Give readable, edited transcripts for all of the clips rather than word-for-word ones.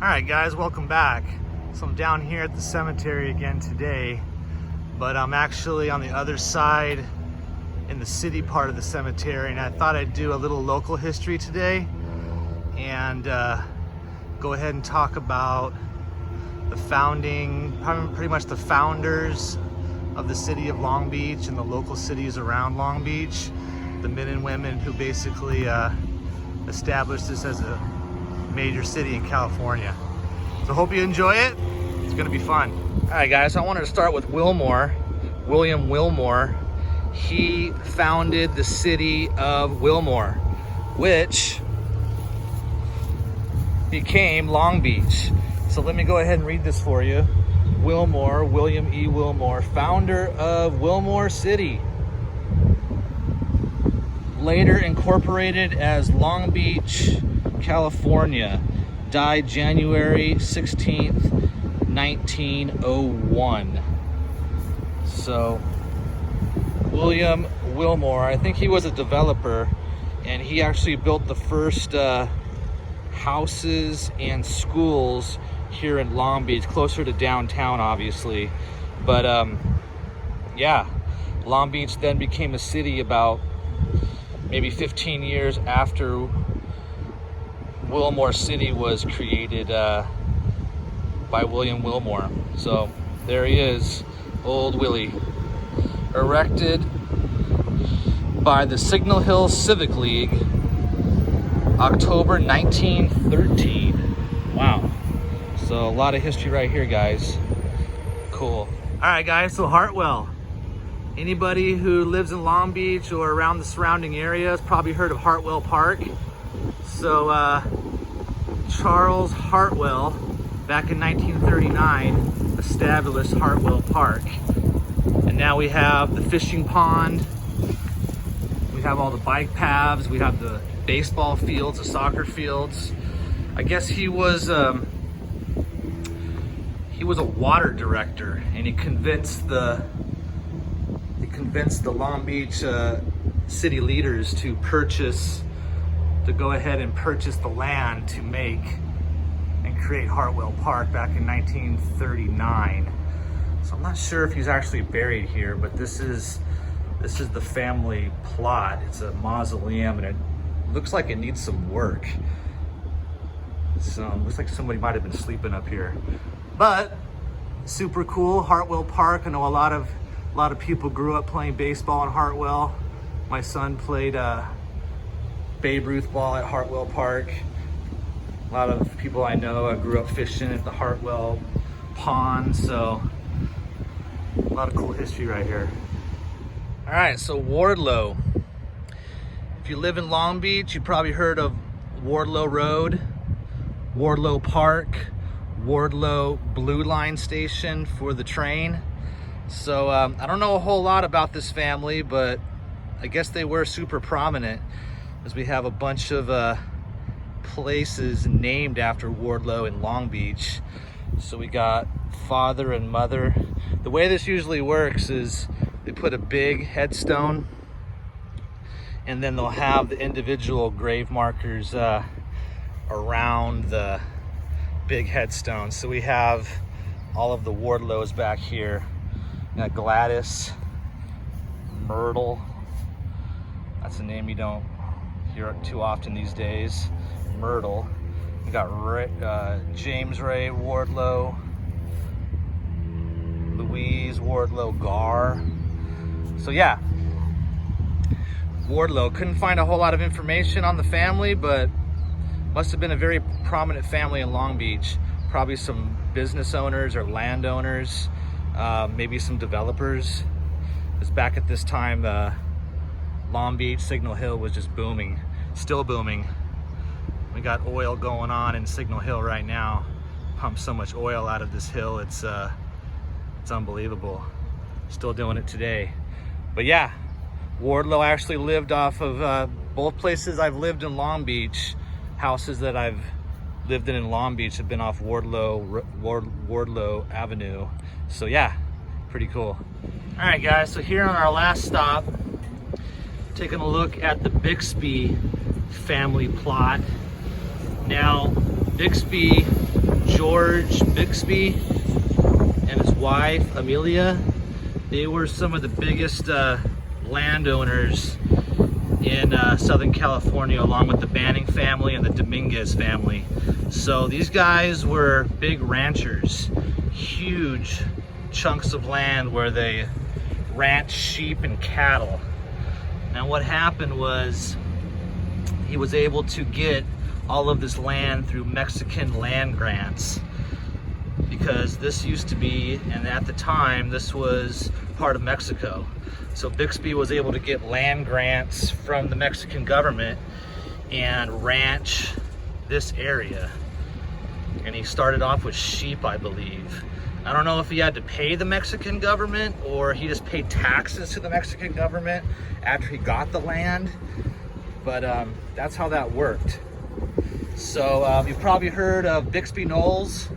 All right, guys, welcome back. So I'm down here at the cemetery again today, but I'm actually on the other side in the city part of the cemetery, and I thought I'd do a little local history today and go ahead and talk about the founding, pretty much the founders of the city of Long Beach and the local cities around Long Beach, the men and women who basically established this as a major city in California. So hope you enjoy it. It's gonna be fun. All right, guys, I wanted to start with Wilmore, William Wilmore. He founded the city of Wilmore, which became Long Beach. So let me go ahead and read this for you. Wilmore, William E. Wilmore, founder of Wilmore City, later incorporated as Long Beach, California, died January 16th, 1901. So William Wilmore, I think he was a developer, and he actually built the first houses and schools here in Long Beach, closer to downtown obviously. But yeah, Long Beach then became a city about maybe 15 years after Wilmore City was created by William Wilmore. So there he is, Old Willie, erected by the Signal Hill Civic League, October 1913. Wow. So a lot of history right here, guys. Cool. All right, guys, so Hartwell. Anybody who lives in Long Beach or around the surrounding area has probably heard of Hartwell Park. So Charles Hartwell, back in 1939, established Hartwell Park. And now we have the fishing pond, we have all the bike paths, we have the baseball fields, the soccer fields. I guess he was a water director, and he convinced the Long Beach city leaders to go ahead and purchase the land to make and create Hartwell Park back in 1939. So I'm not sure if he's actually buried here, but this is the family plot. It's a mausoleum, and it looks like it needs some work. So it looks like somebody might have been sleeping up here. But super cool, Hartwell Park. I know a lot of people grew up playing baseball in Hartwell. My son played Babe Ruth ball at Hartwell Park. A lot of people I know grew up fishing at the Hartwell pond. So a lot of cool history right here. All right, so Wardlow. If you live in Long Beach, you probably heard of Wardlow Road, Wardlow Park, Wardlow Blue Line Station for the train. So I don't know a whole lot about this family, but I guess they were super prominent, as we have a bunch of places named after Wardlow in Long Beach. So we got father and mother. The way this usually works is they put a big headstone, and then they'll have the individual grave markers around the big headstone. So we have all of the Wardlows back here. We got Gladys, Myrtle. That's a name you don't hear too often these days. Myrtle. We got James Ray Wardlow, Louise Wardlow Garr. So yeah, Wardlow. Couldn't find a whole lot of information on the family, but must have been a very prominent family in Long Beach. Probably some business owners or landowners, maybe some developers. Because back at this time, Long Beach, Signal Hill was just booming, still booming. We got oil going on in Signal Hill right now. Pump so much oil out of this hill, it's unbelievable. Still doing it today. But yeah, Wardlow actually lived off of both places I've lived in Long Beach. Houses that I've lived in Long Beach have been off Wardlow Avenue. So yeah, pretty cool. All right, guys, so here on our last stop, taking a look at the Bixby family plot. Now, Bixby George Bixby and his wife, Amelia. They were some of the biggest landowners in Southern California, along with the Banning family and the Dominguez family. So these guys were big ranchers, huge chunks of land where they ranched sheep and cattle. Now what happened was he was able to get all of this land through Mexican land grants, because this used to be, and at the time, this was part of Mexico. So Bixby was able to get land grants from the Mexican government and ranch this area. And he started off with sheep, I believe. I don't know if he had to pay the Mexican government or he just paid taxes to the Mexican government after he got the land, but that's how that worked. So you've probably heard of Bixby Knolls,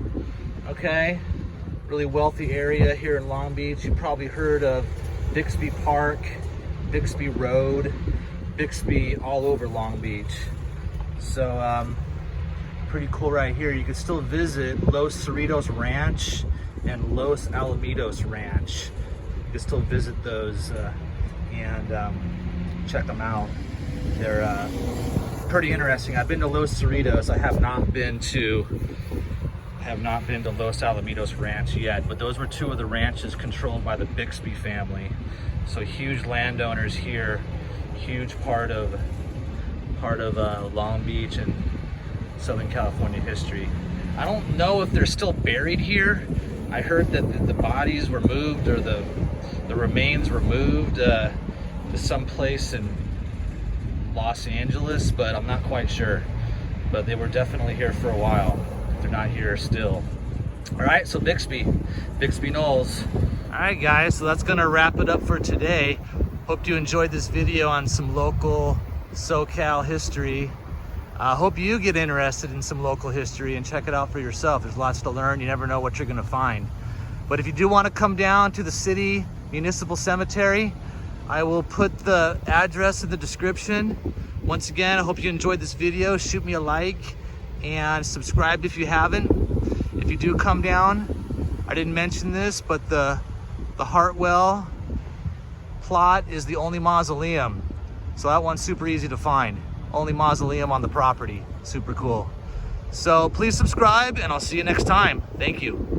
okay? Really wealthy area here in Long Beach. You've probably heard of Bixby Park, Bixby Road, Bixby all over Long Beach. So pretty cool right here. You can still visit Los Cerritos Ranch and Los Alamitos Ranch. You can still visit those and check them out. They're pretty interesting. I've been to Los Cerritos. I have not been to Los Alamitos Ranch yet, but those were two of the ranches controlled by the Bixby family. So huge landowners here, huge part of Long Beach and Southern California history. I don't know if they're still buried here. I heard that the bodies were moved, or the remains were moved to some place in Los Angeles, but I'm not quite sure. But they were definitely here for a while. They're not here still. All right, so Bixby Knolls. All right, guys, so that's gonna wrap it up for today. Hope you enjoyed this video on some local SoCal history. I hope you get interested in some local history and check it out for yourself. There's lots to learn. You never know what you're gonna find. But if you do wanna come down to the City Municipal Cemetery, I will put the address in the description. Once again, I hope you enjoyed this video. Shoot me a like and subscribe if you haven't. If you do come down, I didn't mention this, but the Hartwell plot is the only mausoleum. So that one's super easy to find. Only mausoleum on the property. Super cool. So please subscribe and I'll see you next time. Thank you.